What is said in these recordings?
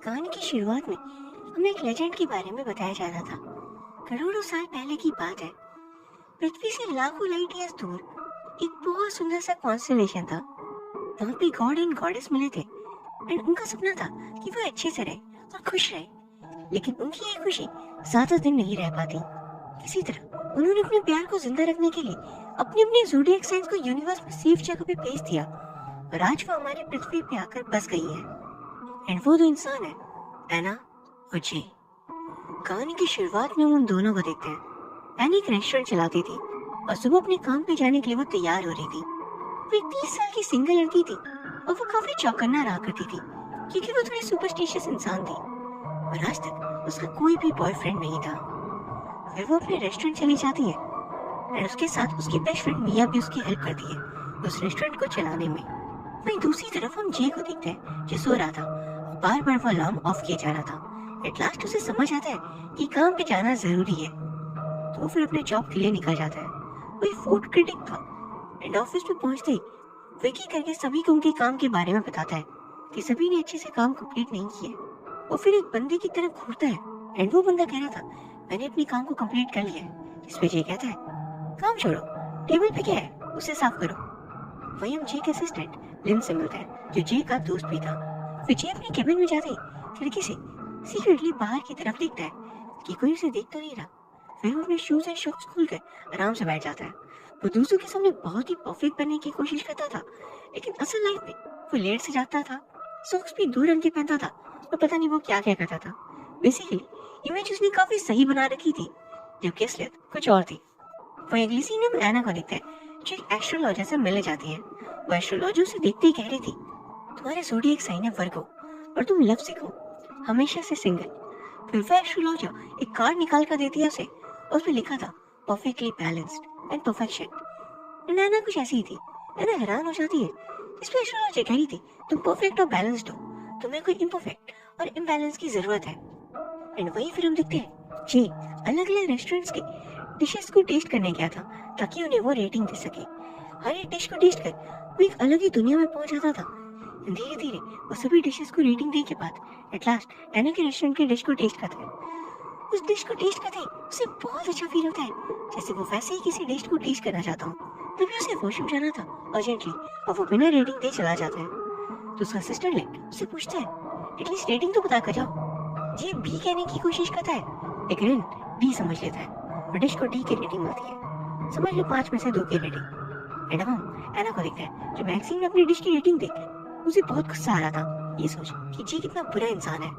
कहानी की शुरुआत में हमें एक लेजेंड के बारे में बताया जा रहा था। करोड़ों साल पहले की बात है। पृथ्वी से लाखों लाइट ईयर्स दूर एक बहुत सुंदर सा कॉन्स्टेलेशन था। वहाँ पे गॉड एंड गॉडेस मिले थे एंड उनका सपना था कि वो अच्छे से रहे और खुश रहे। लेकिन उनकी ये खुशी ज्यादा दिन नहीं रह पाती। किसी तरह उन्होंने अपने प्यार को जिंदा रखने के लिए अपने अपने ज़ोडिएक साइंस को यूनिवर्स में सेफ जगह पे भेज दिया और आज वो हमारी पृथ्वी पे आकर बस गई है। एंड वो दो इंसान है, एना और जे। कहानी की शुरुआत में हम उन दोनों को देखते हैं। एना एक रेस्टोरेंट चलाती थी और सुबह अपने काम पे जाने के लिए वो तैयार हो रही थी। वो एक 30 साल की सिंगल लड़की थी और वो काफी चौकन्ना रहा करती थी क्योंकि वो थोड़ी सुपरस्टिशियस इंसान थी और आज तक उसका कोई भी बॉयफ्रेंड नहीं था। फिर वो अपने रेस्टोरेंट चली जाती है और उसके साथ उसकी बेस्ट फ्रेंड मिया भी उसकी हेल्प करती है उस रेस्टोरेंट को चलाने में। वहीं दूसरी तरफ हम जे को देखते हैं जो सो रहा था। बार बार वो अलार्म ऑफ किया जा रहा था। एट लास्ट उसे समझ आता है कि काम पे जाना जरूरी है तो वो फिर अपने जॉब के लिए निकल जाता है। वो एक फूड क्रिटिक था एंड ऑफिस में पहुंचते ही विकी करके सभी को उनके काम के बारे में बताता है कि सभी ने अच्छे से काम कंप्लीट नहीं किया। वो फिर एक बंदे की तरफ घूरता है एंड वो बंदा कह रहा था मैंने अपने काम को कंप्लीट कर लिया है। इस पे जे कहता है काम छोड़ो, टेबल पे क्या है उसे साफ करो। वहीं हम जे के असिस्टेंट लिन से मिलते हैं जो जे का दोस्त भी था। फिर जे अपने केबिन में जाते ही खिड़की से सीक्रेटली बाहर की तरफ देखता है कि कोई उसे देख तो नहीं रहा। फिर वो अपने शूज एंड सॉक्स खोलकर आराम से बैठ जाता है। वो दूसरों के सामने बहुत ही परफेक्ट बनने की कोशिश करता था लेकिन असल लाइफ में वो लेट से जाता था, सॉक्स भी 2 रंग के पहनता था और पता नहीं वो क्या क्या करता था। बेसिकली इमेज उसने काफी सही बना रखी थी जबकि असलियत कुछ और थी। वहीं अगली सीन में एना को देखते हैं जो एक एस्ट्रोलॉजर से मिलने जाती है। वो एस्ट्रोलॉजर उसे देखते ही कह रही थी तुम्हारे ज़ोडिएक साइन है वर्गो और तुम लव सिक हो, हमेशा से सिंगल। फिर वो एस्ट्रोलॉजर एक कार्ड निकाल कर देती है उसे और उसमें लिखा था परफेक्टली बैलेंस्ड एंड परफेक्शन। एना कुछ ऐसी ही थी। एना हैरान हो जाती है। इस पे एस्ट्रोलॉजर कह रही थी तुम परफेक्ट और बैलेंस्ड हो, तुम्हें कोई इम्परफेक्ट और इम्बैलेंस की जरूरत है। एंड वही फिर हम देखते हैं जी अलग अलग रेस्टोरेंट्स के डिशेस को टेस्ट करने गया था ताकि उन्हें वो रेटिंग दे सके। हर एक डिश को टेस्ट कर वो एक अलग ही दुनिया में पहुंच जाता था। धीरे धीरे वो सभी डिशेस को रेटिंग देने के बाद एट लास्ट एना के रेस्टोरेंट के डिश को टेस्ट करता है। उस डिश को टेस्ट करते ही उसे बहुत अच्छा फील होता है जैसे वो वैसे ही किसी डिश को टेस्ट करना चाहता हूँ। तभी उसे वॉशरूम जाना था अर्जेंटली और वो बिना रेटिंग दे चला जाता है। तो उसका असिस्टेंट लेट उसे पूछता है एटलीस्ट रेटिंग तो बता कर जाओ। ये बी कहने की कोशिश करता है लेकिन डी समझ लेता है और डिश को डी की रेटिंग मिलती है। समझ लो 5 में से 2 की रेटिंग। एंड हम एना को देखते हैं जो मैक्सिम ने अपनी डिश की रेटिंग देखकर उसे बहुत गुस्सा आ रहा था ये सोच कि जी कितना बुरा इंसान है,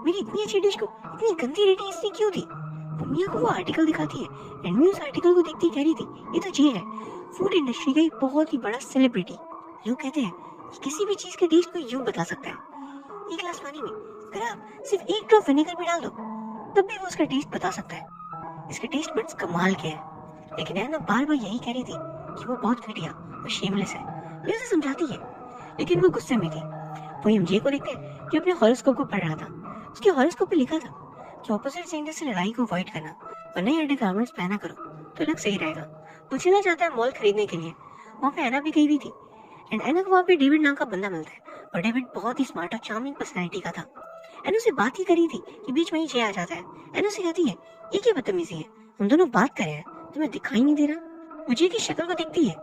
मेरी इतनी अच्छी डिश को इतनी गंदी रेटिंग इसने क्यों दी। वो मिया को वो आर्टिकल दिखाती है एंड मैं उस आर्टिकल को देखती कह रही थी ये तो जे है, फूड इंडस्ट्री का एक बहुत ही बड़ा सेलिब्रिटी। लोग कहते हैं कि किसी भी चीज के टेस्ट को यूं बता सकता है। एक गिलास पानी में अगर आप सिर्फ 1 ड्रॉप विनेगर भी डाल दो तब भी वो उसका टेस्ट बता सकता है। इसके टेस्ट बड्स कमाल के हैं। लेकिन एना बार बार यही कह रही थी कि वो बहुत घटिया और शेमलेस है। मैं उसे समझाती है लेकिन वो गुस्से में थी। वही हम जे को देखते हैं जो अपने हॉरोस्कोप को पढ़ रहा था। उसके हॉरोस्कोप पे लिखा था कि ऑपोजिट जेंडर से लड़ाई को अवॉइड करना और नए अंडरगारमेंट्स पहना करो तो लग सही रहेगा। वो चला जाता है मॉल खरीदने के लिए। वहाँ पे एना भी गई हुई थी एंड एना को वहाँ पे डेविड नाम का बंदा मिलता है और डेविड बहुत ही स्मार्ट और चार्मिंग पर्सनैलिटी का था। एना से बात ही करी थी कि बीच में ही जे आ जाता है। एना से कहती है ये क्या बदतमीजी है, हम दोनों बात कर रहे हैं, तुम्हें दिखाई नहीं दे रहा। वो जे की शक्ल को देखती है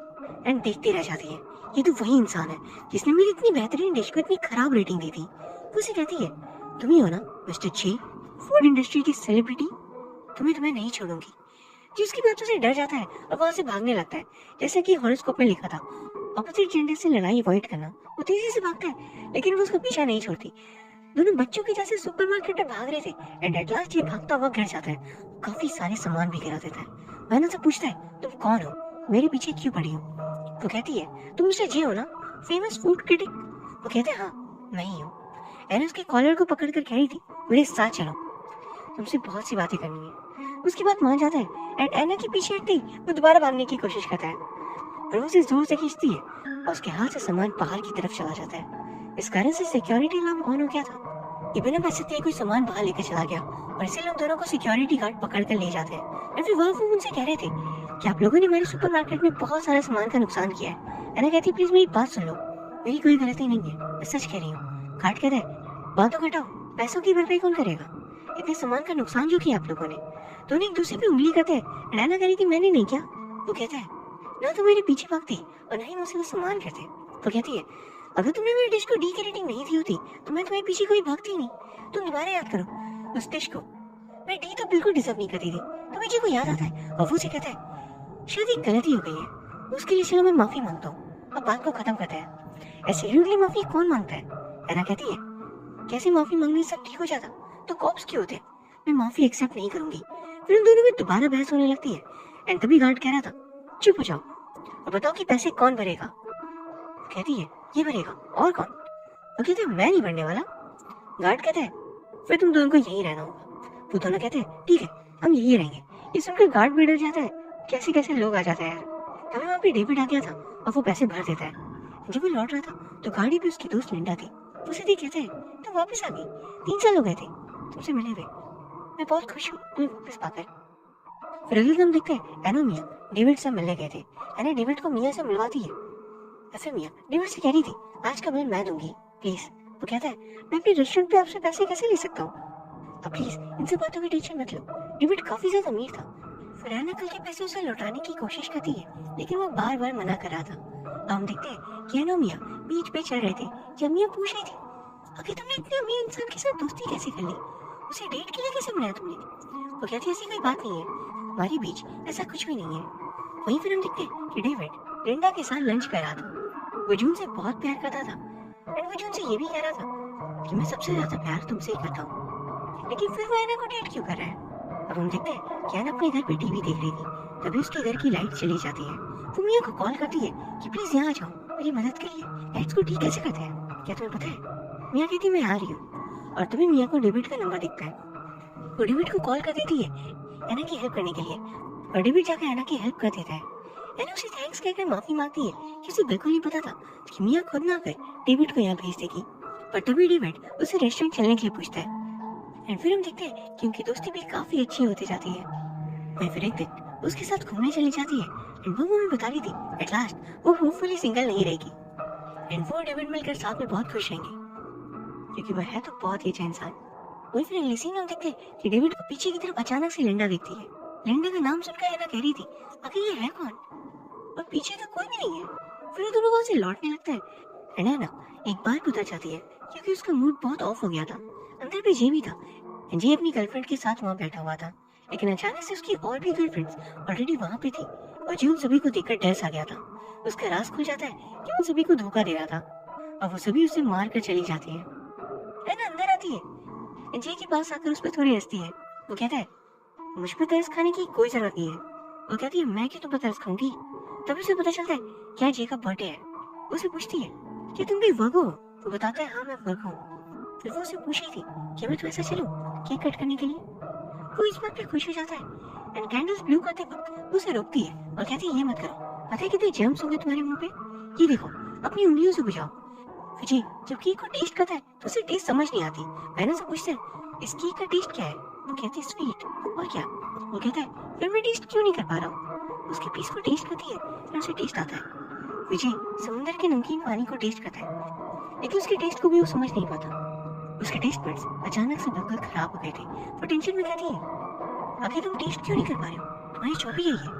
एंड देखती रह जाती है। ये तो वही इंसान है जिसने मेरी इतनी बेहतरीन डिश को इतनी खराब रेटिंग दी थी। वो उसे कहती है तुम ही हो ना मिस्टर जे, फूड इंडस्ट्री की सेलिब्रिटी, तुम्हें नहीं छोड़ूंगी। जी उसकी बातों से डर जाता है और वहां से भागने लगता है जैसा कि हॉरोस्कोप में लिखा था ऑपोजिट जेंडर से लड़ाई अवॉइड करना। वो तेजी से भागता है लेकिन वो उसका पीछा नहीं छोड़ती। दोनों बच्चों के जैसे सुपरमार्केट में भाग रहे थे एंड एट लास्ट ये भागता हुआ गिर जाता है। काफी सारे सामान भी गिरा देता है। मैंने से पूछता है तुम कौन हो, मेरे पीछे क्यों पड़ी हो। वो कहती है तुम मिस्टर जे हो ना, फेमस फूड क्रिटिक। वो कहते हैं हाँ मैं ही हूँ। एना उसके कॉलर को पकड़कर कह रही थी मेरे साथ चलो, तुमसे बहुत सी बातें करनी है। उसकी बात मान जाता है एंड एना के पीछे हटते ही वो दोबारा भागने की कोशिश करता है और वो उसे जोर से खींचती है और उसके हाथ से सामान बाहर की तरफ चला जाता है। इस कारण से सिक्योरिटी अलार्म ऑन हो गया था। ये बिना पैसे दिए कोई सामान बाहर लेकर चला गया और इसीलिए हम दोनों को सिक्योरिटी गार्ड पकड़ कर ले जाते हैं। और फिर वो उनसे कह रहे थे कि आप लोगों ने हमारे सुपरमार्केट में बहुत सारे सामान का नुकसान किया है। एना कहती प्लीज मेरी बात सुन लो, मेरी कोई गलती नहीं है, मैं सच कह रही हूँ। गार्ड कहता है बात तो घटाओ, पैसों की भरपाई कौन करेगा? इतने सामान का नुकसान जो किया आप लोगों ने। दोनों एक दूसरे पे उंगली करते हैं, डैना करी थी मैंने नहीं क्या? वो कहता है ना तो मेरे पीछे भागती और ना ही मुझसे वो सामान करते। वो कहती है अगर तुमने मेरी डिश को डी की रेटिंग नहीं दी होती तो मैं तुम्हारे पीछे कोई भागती ही नहीं। तुम दोबारा याद करो उस डिश को, मैं डी तो बिल्कुल डिजर्व नहीं करती थी। तो मुझे को याद आता है और वो से कहता है शायद एक गलती हो गई है, उसके लिए चलो मैं माफी मांगता हूँ। अब बात को खत्म करते हैं। ऐसे रूडली माफी कौन मांगता है? एना कहती है कैसे माफी मांगने सब ठीक हो जाता तो कॉप्स क्यों होते? मैं माफी एक्सेप्ट नहीं करूंगी। फिर उन दोनों में दोबारा बहस होने लगती है एंड तभी गार्ड कह रहा था चुप हो जाओ और बताओ कि पैसे कौन भरेगा? कहती है ये भरेगा और कौन? वो कहते हैं मैं नहीं भरने वाला। गार्ड कहते हैं फिर तुम दोनों को यहीं रहना होगा। वो दोनों कहते हैं ठीक है हम यहीं रहेंगे। ये सुनकर गार्ड भी डर जाता है, कैसे कैसे लोग आ जाते हैं यार। तभी वहाँ पे डेविड आ गया था और वो पैसे भर देता है। जब वो लौट रहा था तो गाड़ी पे उसकी दोस्त लिंडा थी। वो सीधे कहते हैं तुम वापस आ गई, 3 साल हो गए थे तुमसे मिले हुए, मैं बहुत खुश हूँ तुम्हें वापस पाकर। फिर अगले दिन देखते हैं एनो मियाँ डेविड से मिलने गए थे। एना डेविड को मियाँ से मिलवाती है। ऐसे मियाँ डेविड से कह रही थी आज का बिल मैं दूंगी प्लीज। वो कहता है मैं अपने रेस्टोरेंट पे आपसे पैसे कैसे ले सकता हूँ? अब प्लीज इनसे बातों की टेंशन मत लो। डेविड काफी ज्यादा अमीर था। फिर एना कल के पैसे उसे लौटाने की कोशिश करती है लेकिन वो बार बार मना कर रहा था। अब हम देखते हैं कि एनो मियाँ बीच पे चल रहे थे जब मियाँ पूछ रही थी आखिर तुमने इतने अमीर इंसान के साथ दोस्ती कैसे कर ली, उसे डेट के लिए कैसे बनाया तुमने? वो कहती ऐसी कोई बात नहीं है, हमारे बीच ऐसा कुछ भी नहीं है। वहीं फिर हम देखते हैं कि डेविड लिंडा के साथ लंच कर रहा था। वो जून से बहुत प्यार करता था एंड वो जून से ये भी कह रहा था कि मैं सबसे ज्यादा प्यार तुमसे ही करता हूँ। लेकिन फिर वो एना को डेट क्यों कर रहा है? अब हम देखते हैं कि एना अपने घर पे टीवी देख रही थी। तभी उसके घर की लाइट चली जाती है। वो मियाँ को कॉल करती है कि प्लीज यहाँ आ जाओ मेरी मदद करिए, लाइट्स को ठीक कैसे करते हैं क्या तुम्हें पता है? मियाँ कहती मैं आ रही हूँ और तभी मियाँ को डेविड का नंबर दिखता है। वो डेविड को कॉल कर देती है एना की हेल्प करने के लिए और डेविड जाकर एना की हेल्प कर देता है। एना उसे थैंक्स कहकर माफी मांगती है कि उसे बिल्कुल नहीं पता था कि मियाँ खुद ना आकर डेविड को यहाँ भेज देगी। पर तभी डेविड उसे रेस्टोरेंट चलने के लिए पूछता है एंड फिर हम देखते हैं कि उनकी दोस्ती भी काफी अच्छी होती जाती है। मैं फिर एक दिन उसके साथ घूमने चली जाती है एंड वो मुझे बता रही थी एट लास्ट वो होपफुली सिंगल नहीं रहेगी एंड वो और डेविड मिलकर साथ में बहुत खुश रहेंगे क्योंकि वह है तो बहुत ही अच्छा इंसान। वही फिर अगले सीन में हम देखते हैं कि डेविड को पीछे की तरफ अचानक से लिंडा दिखती है। लिंडा का नाम सुनकर एना कह रही थी आखिर ये है कौन, और पीछे तो कोई भी नहीं है। फिर वो दोनों वहां से लौटने लगते हैं एंड एना एक बार उतर जाती है क्योंकि उसका मूड बहुत ऑफ हो गया था। अंदर पे जे भी था एंड जे अपनी गर्लफ्रेंड के साथ वहाँ बैठा हुआ था लेकिन अचानक से उसकी और भी गर्लफ्रेंड्स ऑलरेडी वहाँ पे थी और जे उन सभी को देखकर डर सा गया था। उसका राज खुल जाता है कि उन सभी को धोखा दे रहा था और वो सभी उसे मार कर चली जाती है। एना अंदर आती है, जे के पास आकर उस पर थोड़ी हंसती है। वो कहता है मुझ पे तरस खाने की कोई जरूरत नहीं है। वो कहती है मैं क्यों तुम पर तरस खाऊंगी? तभी उसे पता चलता है क्या जे का बर्थडे है। उसे पूछती है कि तुम भी वर्गो हो? वो बताता है हाँ मैं वर्गो हूँ। फिर वो उसे पूछ रही थी कि मैं तो ऐसा चलूं केक कट करने के लिए। वो इस बात पे खुश हो जाता है एंड कैंडल्स ब्लू करते वक्त उसे रोकती है और कहती है ये मत करो, पता है कितने जर्म्स होंगे तुम्हारे मुंह पे, ये देखो अपनी उंगलियों से बुझाओ। जी जब केक को टेस्ट करता है तो उसे टेस्ट समझ नहीं आती। मैंने से पूछते हैं इस केक का टेस्ट क्या है? वो कहती है स्वीट। और क्या? वो कहता है फिर मैं टेस्ट क्यों नहीं कर पा रहा हूँ? उसके पीस को टेस्ट करती है फिर उसे टेस्ट आता है। विजय समुद्र के नमकीन पानी को टेस्ट करता है लेकिन उसके टेस्ट को भी वो समझ नहीं पाता। उसके टेस्ट बड्स अचानक से बिल्कुल खराब हो गए थे। वो टेंशन में कहती है आखिर तुम टेस्ट क्यों नहीं कर पा रहे हो? तुम्हारी जॉब ही यही है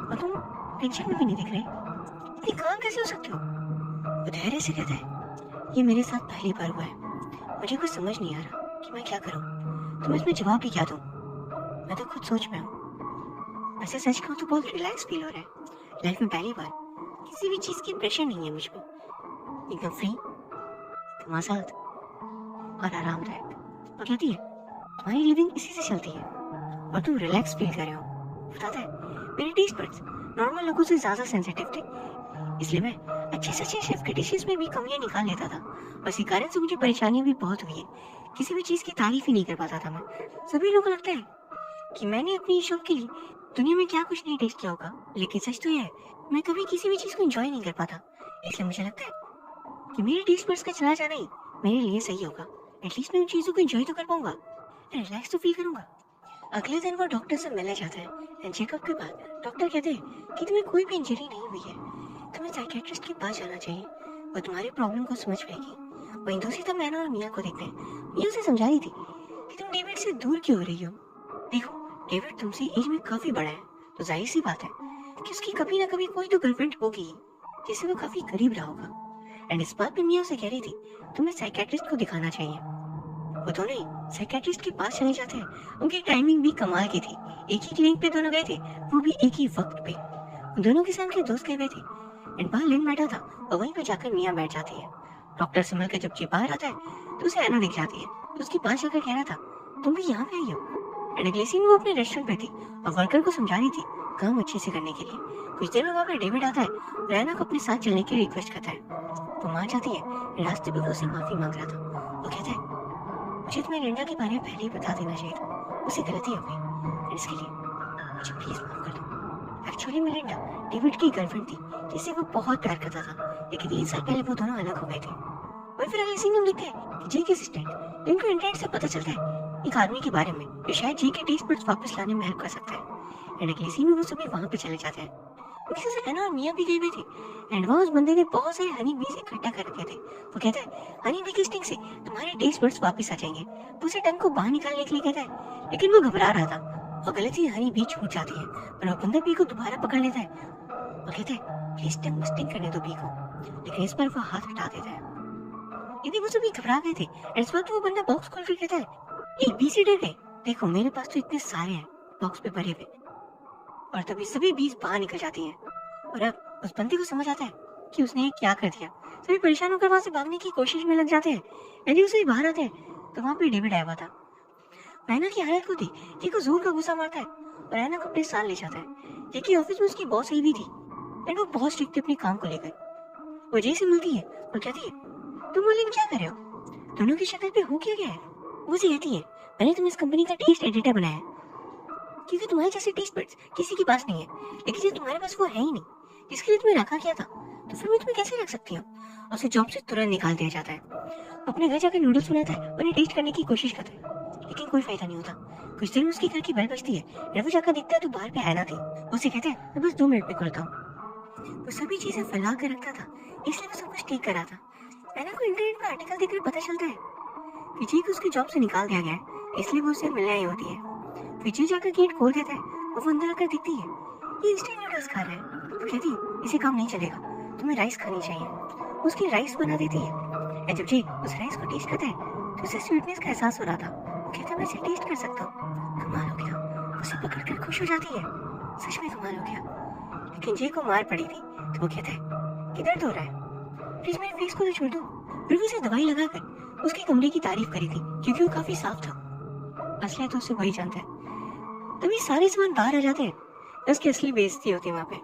और तुम टेंशन में भी नहीं दिख रहे, इतनी काम कैसे हो सकते हो? वो धैर्य से कहता है ये मेरे साथ पहली बार हुआ है, मुझे कुछ समझ नहीं आ रहा कि मैं क्या करूं। तुम इसमें जवाब भी क्या दूं? मैं तो खुद सोच में हूँ। वैसे सच कहूं तो बहुत रिलैक्स फील हो रहा है। लाइफ में पहली बार किसी भी चीज की प्रेशर नहीं है मुझ पे, एकदम फ्री, तुम आजाद और आरामदायक। और कहती है तुम्हारी लिविंग इसी से चलती है और तुम रिलैक्स फील कर रहे हो। बताता है मेरे टेस्ट बड्स नॉर्मल लोगों से ज्यादा सेंसिटिव थे, इसलिए मैं अच्छे से अच्छे शेफ के डिशेस में भी कमियां निकाल लेता था और इसी कारण से मुझे परेशानियां भी बहुत हुई है। किसी भी चीज की तारीफ ही नहीं कर पाता था मैं। सभी लोगों को लगता है कि मैंने अपनी शौक के लिए दुनिया में क्या कुछ नहीं टेस्ट किया होगा, लेकिन सच तो यह है मैं कभी किसी भी चीज को एंजॉय नहीं कर पाता। इसलिए मुझे लगता है कि मेरे टेस्ट बड्स का चला जाना ही मेरे लिए सही होगा। एटलीस्ट मैं उन चीजों को एंजॉय तो कर पाऊंगा, रिलैक्स तो फील करूंगा। अगले दिन वो डॉक्टर से मिलने जाता है एंड चेकअप के बाद डॉक्टर कहते हैं कि तुम्हें कोई भी इंजरी नहीं हुई है, तुम्हें साइकियाट्रिस्ट के पास जाना चाहिए और तुम्हारी प्रॉब्लम को समझ पाएगी। वहीं दूसरी तरफ मैना और मिया को देखते हैं। मिया उसे समझा रही थी कि तुम डेविड से दूर क्यों हो रही हो। देखो, डेविड तुमसे एज में काफी बड़ा है, तो जाहिर सी बात है कि उसकी कभी ना कभी कोई तो गर्लफ्रेंड होगी जिससे वो काफी करीब रहा होगा। एंड इस बात पे मिया उसे कह रही थी तुम्हें साइकेट्रिस्ट को दिखाना चाहिए। वो दोनों ही साइकेट्रिस्ट के पास चले जाते हैं। उनकी टाइमिंग भी कमाल की थी। एक ही क्लिनिक पे दोनों गए थे, वो भी एक ही वक्त पे। दोनों के साथ के दोस्त गए हुए थे एंड बाहर लिन बैठा था और वहीं पे जाकर मिया बैठ जाती है। डॉक्टर से मिलकर जब जी बाहर आता है तो उसे एना दिख जाती है, तो उसके पास जाकर कह रहा था तुम भी यहाँ पे आई हो। एंड अगले सीन वो अपने रेस्टोरेंट पे थी और वर्कर को समझा रही थी काम अच्छे से करने के लिए। कुछ देर में वहाँ पे डेविड आता है और एना को अपने साथ चलने की रिक्वेस्ट करता है। वो मान जाती है। रास्ते पे वो उससे माफी मांग रहा था। वो कहता है मुझे तुम्हें लिंडा के बारे में पहले ही बता देना चाहिए था, उससे गलती हो गई, इसके लिए मुझे प्लीज माफ कर दो। एक्चुअली मैं लिंडा डेविड की गर्लफ्रेंड थी जिससे वो बहुत प्यार करता था, लेकिन 3 साल पहले वो दोनों अलग हो गए थे। और फिर अगले सीन में देखते हैं कि जे के असिस्टेंट इनको इंटरनेट से पता चलता है एक आदमी के बारे में जो शायद जे के टेस्ट बड्स वापस लाने में हेल्प कर सकता है। एंड अगले सीन में वो सभी वहां पे चले जाते हैं। उसी से एना और मिया भी गए हुए थे एंड वहाँ उस बंदे ने बहुत सारे हनी बीज इकट्ठा कर रखे थे। वो कहता है हनी बी की स्टिंग से तुम्हारे टेस्ट बड्स वापस आ जाएंगे। वो उसे टंग को बाहर निकालने के लिए कहता है, लेकिन वो घबरा रहा था और गलती हनी बी छूट जाती है। पर वो बंदा बी को दोबारा पकड़ लेता है और कहता है प्लीज टंग स्टिंग करने दो बी को, लेकिन इस बार वो हाथ हटा देता है। यदि वो सभी घबरा गए थे। इस वक्त वो बंदा बॉक्स खोल कर कहता है एक बी से डर गए, देखो मेरे पास तो इतने सारे हैं बॉक्स पे भरे हुए। और तभी सभी बीज बाहर निकल जाती हैं और अब उस बंदे को समझ आता है कि उसने ये क्या कर दिया। सभी परेशान होकर वहां से भागने की कोशिश में लग जाते हैं। यदि उसे बाहर आते हैं तो वहां पे डेविड आया हुआ था। मैना की हालत को देख जे को जोर का गुस्सा मारता है और ऐना को अपने साथ ले जाता है। जे की ऑफिस में उसकी बॉस आई भी थी एंड वो बहुत स्ट्रिक्ट थी अपने काम को लेकर। वो जे से मिलती है और कहती है तुम ऑनलाइन क्या कर रहे हो, दोनों की शक्ल पे हो क्या गया है। वो उसे कहती है मैंने तुम्हें इस कंपनी का टेस्ट एडिटर बनाया क्योंकि तुम्हारे जैसे टेस्ट बड्स किसी के पास नहीं है, लेकिन जो तुम्हारे पास वो है ही नहीं जिसके लिए तुम्हें रखा गया था, तो फिर मैं तुम्हें कैसे रख सकती हूँ। और उसे जॉब से तुरंत निकाल दिया जाता है। अपने घर जाकर नूडल्स बनाता है और उन्हें टेस्ट करने की कोशिश करता है, लेकिन कोई फायदा नहीं होता। कुछ देर में उसके घर की बेल बजती है। जब वो जाकर देखता है तो बाहर पे ऐना थी। उसे कहते हैं मैं बस 2 मिनट में करता हूँ। वो सभी चीजें फैला कर रखता था, इसलिए वो सब कुछ ठीक कर रहा था। ऐना को इंटरनेट पर आर्टिकल देखकर पता चलता है विजय को उसकी जॉब से निकाल दिया गया है, इसलिए वो उससे मिलने आई होती है। विजय जाकर गेट खोल देता है और वो अंदर आकर दिखती है ये इंस्टेंट नूडल्स खा रहा है। वो कहती है इसे काम नहीं चलेगा, तुम्हें राइस खानी चाहिए। उसकी राइस बना देती है और जब जी उस राइस को टेस्ट करता है तो उसे स्वीटनेस का एहसास हो रहा था। वो कहता है मैं इसे टेस्ट कर सकता हूँ। कमाल हो गया, उसे पकड़कर खुश हो जाती है। सच में कमाल हो गया। लेकिन जे को मार पड़ी थी तो वो कहता है किधर हो रहा है, प्लीज मेरे फेस को तो छोड़ दो। फिर उसे दवाई लगाकर उसके कमरे की तारीफ करी थी क्योंकि वो काफी साफ था। असलियत तो उसे वही जानता है। तभी सारे सामान बाहर आ जाते हैं, उसकी असली बेइज्जती होती है वहाँ पे।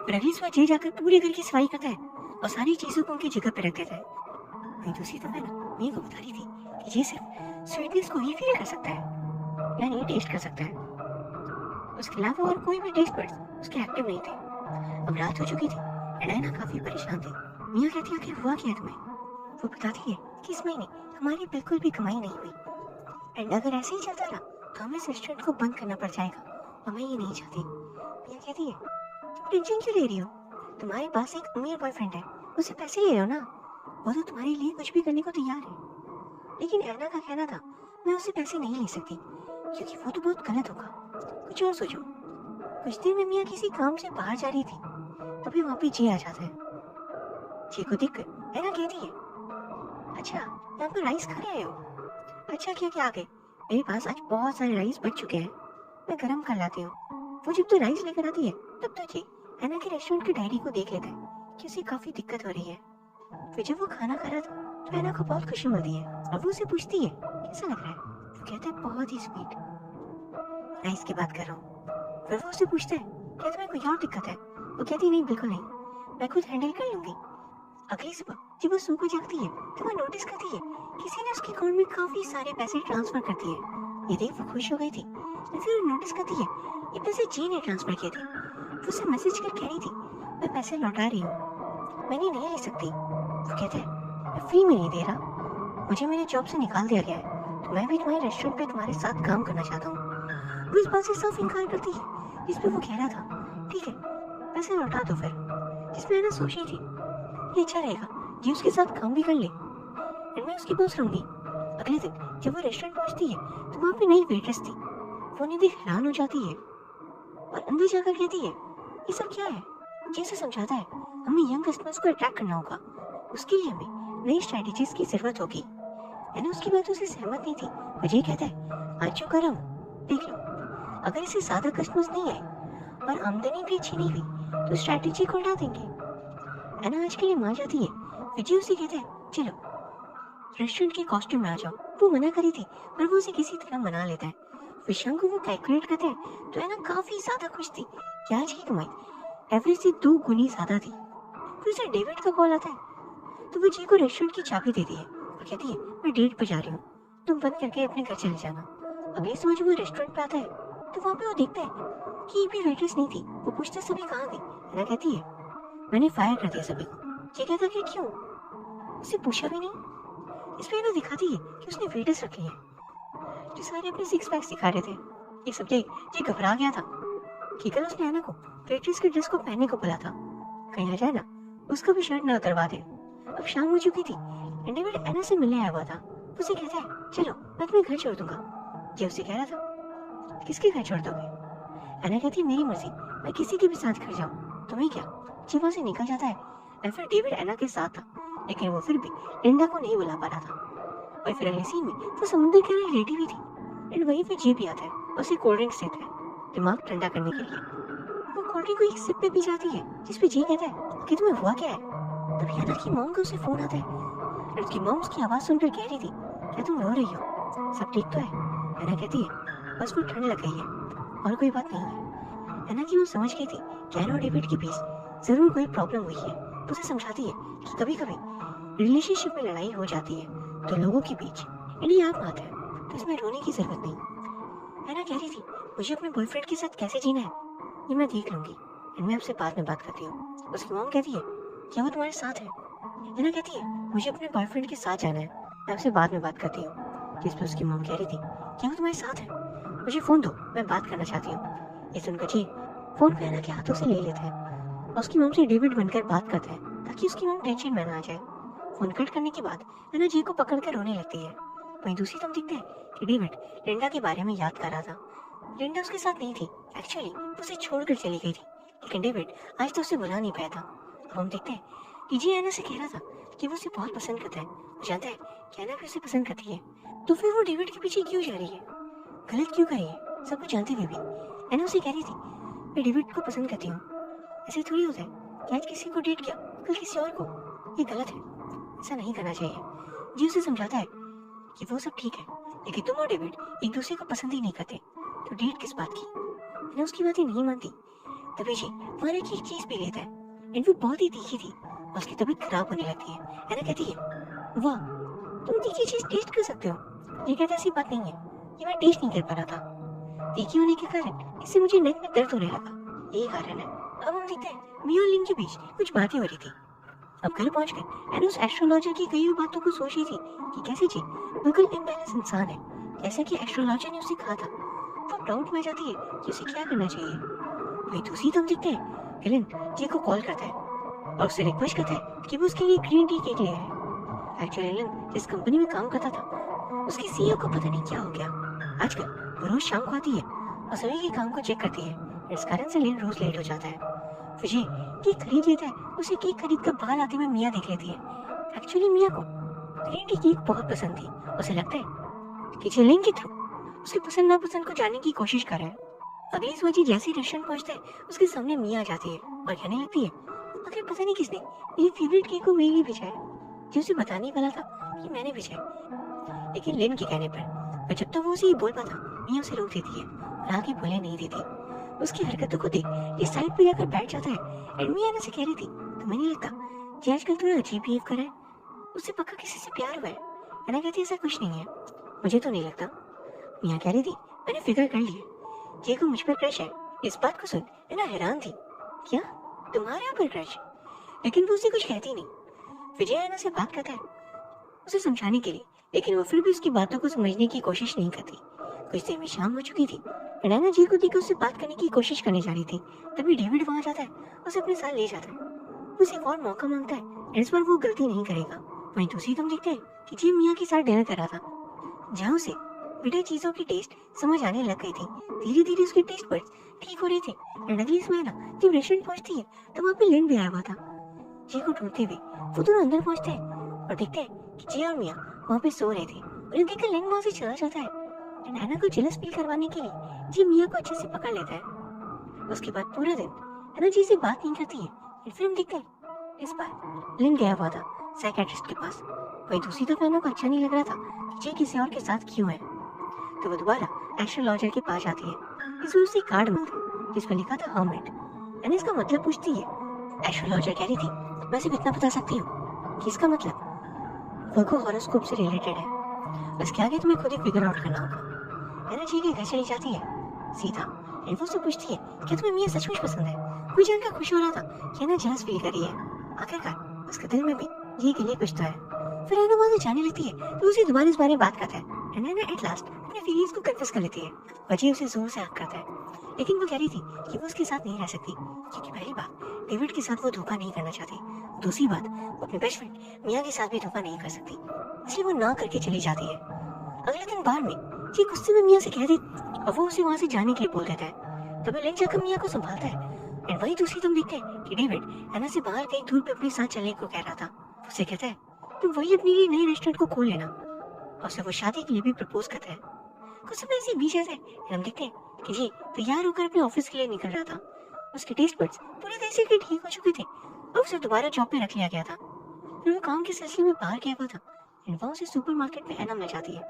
फिर अगली सुबह जे जाकर पूरे घर की सफाई करता है और सारी चीजों को उनकी जगह पे रख देता है। वहीं दूसरी तरफ ना मिया को बता रही थी कि ये सिर्फ स्वीटनेस को ही फील कर सकता है, यानी टेस्ट कर सकता है। उसके अलावा और कोई भी टेस्ट बड्स उसके एक्टिव नहीं थे। अब रात हो चुकी थी और नैना काफी परेशान थी। मिया कहती है आखिर हुआ क्या तुम्हें। वो बताती है कि इस महीने हमारी बिल्कुल भी कमाई नहीं हुई एंड अगर ऐसे ही चलता रहा तो हमें इस रेस्टोरेंट को बंद करना पड़ जाएगा और मैं ये नहीं चाहती। मिया कहती है तुम टेंशन क्यों ले रही हो, तुम्हारे पास एक अमीर बॉयफ्रेंड है, उससे पैसे ले रहे हो ना, वो तो तुम्हारे लिए कुछ भी करने को तैयार है। लेकिन ऐना का कहना था मैं उससे पैसे नहीं ले सकती क्योंकि वो तो बहुत गलत होगा, कुछ और सोचो। कुछ दिन में मिया किसी काम से बाहर जा रही थी, तभी वहाँ पे जे आ जाता है। जे को देखकर ऐना कहती है अच्छा यहाँ पर राइस खा रहे हो, अच्छा क्या क्या आ गए, मेरे पास आज बहुत सारे राइस बच चुके हैं, मैं गरम कर लाती हूँ। वो जब तो राइस लेकर आती है तब तो जी ऐना के रेस्टोरेंट की डायरी को देख लेता है कि उसे काफी दिक्कत हो रही है। फिर जब वो खाना खा रहा था तो ऐना को बहुत खुशी मिलती है और वो उसे पूछती है कैसा लग रहा है। वो कहता है बहुत ही स्वीट, राइस की बात कर रहा हूँ। फिर वो उसे पूछता है क्या तुम्हें कोई और दिक्कत है। वो कहती नहीं बिल्कुल नहीं, मैं खुद हैंडल कर लूंगी। अगली सुबह जब वो सो को जागती है तो वो नोटिस करती है किसी ने उसके अकाउंट में काफी सारे पैसे ट्रांसफर कर दिए। ये देख वो खुश हो गई थी। फिर वो नोटिस करती है ये पैसे जी ने ट्रांसफर किए थे। वो उसे मैसेज कर कह रही थी मैं पैसे लौटा रही हूँ, मैंने नहीं ले सकती। वो कहता है मैं फ्री में नहीं दे रहा, मुझे मेरे जॉब से निकाल दिया गया है, तो मैं भी तुम्हारे रेस्टोरेंट पे तुम्हारे साथ काम करना चाहता हूँ। वो इस बात से साफ इनकार करती है जिस पे वो कह रहा था ठीक है पैसे लौटा दो। फिर जिसमें ना सोची थी ये अच्छा रहेगा जी उसके साथ काम भी कर ले। एंड मैं उसकी बॉस रहूंगी। अगले दिन जब वो रेस्टोरेंट पहुंचती है तो वहाँ पे नई वेट्रेस थी। वो उन्हें देख हैरान हो जाती है और अंदर जाकर कहती है, ये सब क्या है? जैसे समझाता है, हमें यंग कस्टमर्स को अट्रैक्ट करना होगा, उसके लिए हमें नई स्ट्रेटेजीज की जरूरत होगी। मैंने उसकी बातों से सहमत नहीं थी। अजय कहता है, आज जो कर रहा हूँ देख लो, अगर इसे ज्यादा कस्टमर्स नहीं आए और आमदनी भी अच्छी नहीं हुई तो स्ट्रैटेजी को हटा देंगे। एना आज के लिए मान जाती है। विजय उसे कहता है, चलो रेस्टोरेंट के कॉस्ट्यूम में आ जाओ। वो मना करी थी पर वो उसे किसी तरह मना लेता है। विशांग को वो कैलकुलेट करते हैं तो एना काफी ज्यादा खुश थी कि आज की कमाई एवरेज से 2 गुनी ज्यादा थी। फिर उसे डेविड का कॉल आता है तो वो जी को रेस्टोरेंट की चाबी देती है और कहती है, मैं डेट पे जा रही हूँ, तुम बंद करके अपने घर चले जाना। अगले सुबह जब वो रेस्टोरेंट पे आता है तो वहाँ पे वो देखता है कि एक भी वेट्रेस नहीं थी। वो पूछता है, सभी कहाँ गई? एना कहती है, मैंने फायर कर दिया सभी को। ये कहता कि क्यों? उसे पूछा भी नहीं। इस पे एना दिखाती है कि उसने वेट्रेस रखी है जो सारे अपने सिक्स पैक्स दिखा रहे थे। ये सब देख ये घबरा गया था कि कल उसने एना को वेट्रेस के ड्रेस को पहनने को बोला था, कहीं आ जाए ना उसका भी शर्ट न उतरवा दे। अब शाम हो चुकी थी। डेविड एना से मिलने आया हुआ था। उसे कहता है, चलो मैं तुम्हें घर छोड़ दूंगा। ये उसे कह रहा था, किसके घर छोड़ दोगे? एना कहती है, मेरी मर्जी, मैं किसी के भी साथ घर जाऊँ, तुम्हें क्या? ये वहाँ से निकल जाता है। और फिर डेविड एना के साथ था लेकिन वो फिर भी लिंडा को नहीं बुला पा रहा था। और फिर अगले सीन में वो समुद्र के किनारे लेटी हुई थी एंड वहीं पे जे भी आता है, उसे कोल्ड ड्रिंक्स देता है दिमाग ठंडा करने के लिए। वो कोल्ड ड्रिंक को एक सिप पे पी जाती है जिसपे जे कहता है कि तुम्हें हुआ क्या है? तभी एना की मॉम का उसे फोन आता है और उसकी मॉम उसकी आवाज सुनकर कह रही थी, क्या तुम रो रही हो? सब ठीक तो है? एना कहती है, बस वो ठंड लग गई है और कोई बात नहीं है। एना की वो समझ गई थी कि एना और डेविड के बीच जरूर कोई प्रॉब्लम हुई है। उसे समझाती है कि कभी कभी रिलेशनशिप में लड़ाई हो जाती है तो लोगों के बीच यदि आप बात है तो इसमें रोने की जरूरत नहीं। एना कह रही थी, मुझे अपने बॉयफ्रेंड के साथ कैसे जीना है ये मैं देख लूंगी, मैं आपसे बाद में बात करती हूँ। उसकी मॉम कहती है, क्या वो तुम्हारे साथ है? एना कहती है, मुझे अपने बॉयफ्रेंड के साथ जाना है, मैं आपसे बाद में बात करती हूँ। जिस पर उसकी मॉम कह रही थी, क्या वो तुम्हारे साथ है? मुझे फोन दो, मैं बात करना चाहती हूँ। ये सुनकर जी फोन पे एना के हाथों से ले लेता है और उसकी मॉम से डेविड बनकर बात करता है ताकि उसकी मॉम टेंशन में ना आ जाए। फोन कट करने के बाद एना जी को पकड़कर रोने लगती है। वहीं दूसरी तरफ दिखते हैं कि डेविड लिंडा के बारे में याद कर रहा था। लिंडा उसके साथ नहीं थी, एक्चुअली उसे छोड़कर चली गई थी, लेकिन डेविड आज तो उसे बुला नहीं पाया था। अब हम देखते हैं कि जी एना से कह रहा था कि वो उसे बहुत पसंद करता है, वो जानता है कि एना भी उसे पसंद करती है, तो फिर वो डेविड के पीछे क्यों जा रही है? गलत क्यों कर रही है सब कुछ जानते हुए भी? एना उसे कह रही थी, मैं डेविड को पसंद करती हूँ। ऐसे थोड़ी होता है कि आज किसी को डेट किया कल किसी और को, ये गलत है, ऐसा नहीं करना चाहिए। जी उसे समझाता है कि वो सब ठीक है लेकिन तुम और डेविड एक दूसरे को पसंद ही नहीं करते तो डेट किस बात की? मैंने उसकी बातें नहीं मानती। तभी जी वहाँ एक चीज पी लेता है एंड वो बहुत ही तीखी थी, उसकी तबीयत खराब होने लगती है। एना कहती है, वाह तुम तीखी चीज टेस्ट कर सकते हो। ये कहता ऐसी बात नहीं है, ये मैं टेस्ट नहीं कर पा रहा था, तीखी होने के कारण इससे मुझे नेक में दर्द होने लगा, यही कारण है। अब हम देखते हैं मिया और लिन के बीच कुछ बातें हो रही थी। अब घर पहुंचकर एना उस एस्ट्रोलॉजर की कई बातों को सोच रही थी कि कैसे जी बिल्कुल इम्बैलेंस इंसान है, जैसा कि एस्ट्रोलॉजर ने उसे कहा था। वो डाउट में जाती है कि उसे क्या करना चाहिए। वही दूसरी तरफ देखते हैं हिलन जी को कॉल करता है और उससे रिक्वेस्ट करता है कि वो उसके लिए ग्रीन टी केक ले आए। एक्चुअली हिलन जिस कंपनी में काम करता था उसकी सीईओ को पता नहीं क्या हो गया, आजकल वो रोज शाम को आती है और सभी के काम को चेक करती है, इस कारण से हिलन रोज लेट हो जाता है। विजय केक खरीद लेता है, उसे केक खरीद कर बाहर आते हुए मिया देख लेती है। एक्चुअली मिया को ग्रीन टी केक बहुत पसंद थी, उसे लगता है कि जिलिन के थ्रू उसकी पसंद नापसंद को जानने की कोशिश कर रहा है। अगली सुबह जैसे ही रेस्टोरेंट पहुंचता है उसके सामने मिया आ जाती है और कहने लगती है, आखिर पता नहीं किसने मेरी फेवरेट केक को मेरे लिए भेजा है, जो उसे बताने वाला था कि मैंने भेजा है। लेकिन लिन के कहने पर जब तक वो उसे बोल पाता मिया उसे रोक देती है और आगे बोले नहीं देती। उसकी हरकतों को देख ये साइड पे जाकर बैठ जाता है एंड मिया से कह रही थी, तुम्हें नहीं लगता कि आजकल थोड़ा अजीब बिहेव कर रहा है? उससे पक्का किसी से प्यार हुआ है? एना कहती ऐसा कुछ नहीं है, मुझे तो नहीं लगता। मिया कह रही थी, मैंने फिक्र कर लिया, ये को मुझ पर क्रश है। इस बात को सुन एना हैरान थी, क्या तुम्हारे ऊपर क्रश? लेकिन वो उसे कुछ कहती नहीं। विजय एना से बात करता है उसे समझाने के लिए, लेकिन वो फिर भी उसकी बातों को समझने की कोशिश नहीं करती। कुछ देर में शाम हो चुकी थी। एना जी को देखकर उससे बात करने की कोशिश करने जा रही थी, तभी डेविड वहां जाता है, उसे अपने साथ ले जाता है। उसे एक और मौका मांगता है, इस बार वो गलती नहीं करेगा, वहीं दूसरी तुम देखते हैं कि जिम मियाँ के साथ डिनर कर रहा था, जहाँ उसे बिटर चीजों की टेस्ट समझ आने लग गई थी। धीरे धीरे उसके टेस्ट बड्स ठीक हो रहे थे। और अगली सुबह ना जब रेस्टोरेंट पहुंचती है तो वहाँ पे लिन भी आया हुआ था। जी को ढूंढते हुए वो दोनों अंदर पहुंचते हैं और देखते हैं कि जी और मियाँ वहाँ पे सो रहे थे। उन्हें देखकर लिन वहाँ से चला जाता है। नैना को जेलस फील करवाने के लिए जी मियाँ को अच्छे से पकड़ लेता है। उसके बाद पूरा दिन नैना जी से बात नहीं करती है। फिर हम देखते हैं इस बार लिन गया हुआ था साइकियाट्रिस्ट के पास। वही दूसरी तरफ नैना को अच्छा नहीं लग रहा था कि जी किसी और के साथ क्यों है, तो वो दोबारा एस्ट्रोलॉजर के पास जाती है। इसमें उसे कार्ड मिलता है जिस पर लिखा था हर्मिट। यानी इसका मतलब पूछती है। एस्ट्रोलॉजर कह रही थी मैं सिर्फ इतना बता सकती हूँ कि इसका मतलब वर्गो हॉरोस्कोप से रिलेटेड है। इसके आगे तुम्हें खुद ही फिगर आउट करना होगा। यानी जी के घर चली जाती है सीधा। इन्फो से पूछती है क्या तुम्हें मियाँ सचमुच पसंद है। कोई जानकर खुश हो रहा था कि ना जेलस फील कर रही है। आखिरकार उसके दिल में भी जी के लिए कुछ तो है। फिर नैना वहाँ से जाने लगती है तो उसे दोबारा इस बारे में बात करता है। नैना एट लास्ट अपने फीलिंग्स को कन्फेस कर लेती है। अजय उसे जोर से हक करता है, लेकिन वो कह रही थी कि वो उसके साथ नहीं रह सकती क्योंकि पहली बात डेविड के साथ वो धोखा नहीं करना चाहती, दूसरी बात वो अपने बेस्ट फ्रेंड मियाँ के साथ भी धोखा नहीं कर सकती, इसलिए वो ना करके चली जाती है। अगले दिन बार में ये गुस्से में मियाँ से कह दी और वो उसे वहाँ से जाने के लिए बोल देता है। तभी लिन जाकर मियाँ को संभालता है। और वही दूसरी तुम देखते हैं कि डेविड नैना से बाहर कहीं दूर पे अपने साथ चलने को कह रहा था। उसे कहता है तुम वही अपने लिए नए रेस्टोरेंट को खोल लेना, और उसे वो शादी के लिए भी प्रपोज करता है। कुछ समय ऐसे बीच जाता है हम देखते हैं कि जी तैयार होकर अपने ऑफिस के लिए निकल रहा था। उसके टेस्ट बड्स पूरी तरह से ठीक हो चुके थे और उसे दोबारा जॉब पे रख लिया गया था। फिर वो काम के सिलसिले में बाहर गया हुआ था। इनफा उसे सुपरमार्केट में एना मिल जाती है।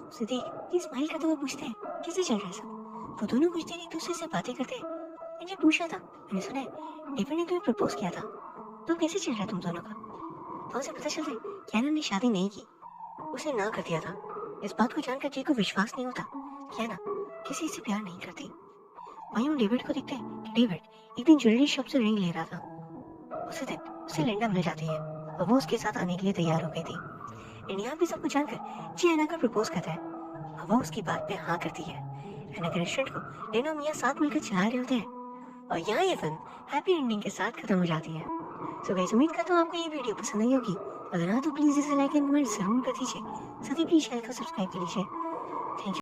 उसे देख ये स्माइल करते हुए पूछते हैं कैसे चल रहा है सब। वो दोनों कुछ देर एक दूसरे से बातें करते हैं। मुझे पूछा था मैंने सुना है डेविड ने तुम्हें प्रपोज किया था, तो कैसे चल रहा है तुम दोनों का। तो उसे पता चलता है कि एना ने शादी नहीं की, उसे ना कर दिया था। इस बात को जानकर जी को विश्वास नहीं होता कि एना किसी से प्यार नहीं करती। वहीं हम डेविड को देखते हैं कि डेविड एक दिन ज्वेलरी शॉप से रिंग ले रहा था। उसी दिन उसे लिंडा मिल जाती है और वो उसके साथ आने के लिए तैयार हो गई थी। एंड यहाँ पे सब कुछ जानकर जी एना का प्रपोज करता है और वो उसकी बात पे हाँ करती है। एना के रेस्टोरेंट को लेनो मियाँ साथ मिलकर चला रहे होते हैं और यहाँ ये फिल्म हैप्पी एंडिंग के साथ खत्म हो जाती है। सो गाइस उम्मीद करता हूँ आपको ये वीडियो पसंद आई होगी। अगर हाँ तो प्लीज इसे लाइक एंड कमेंट जरूर कर दीजिए। साथ ही प्लीज चैनल को सब्सक्राइब कर लीजिए।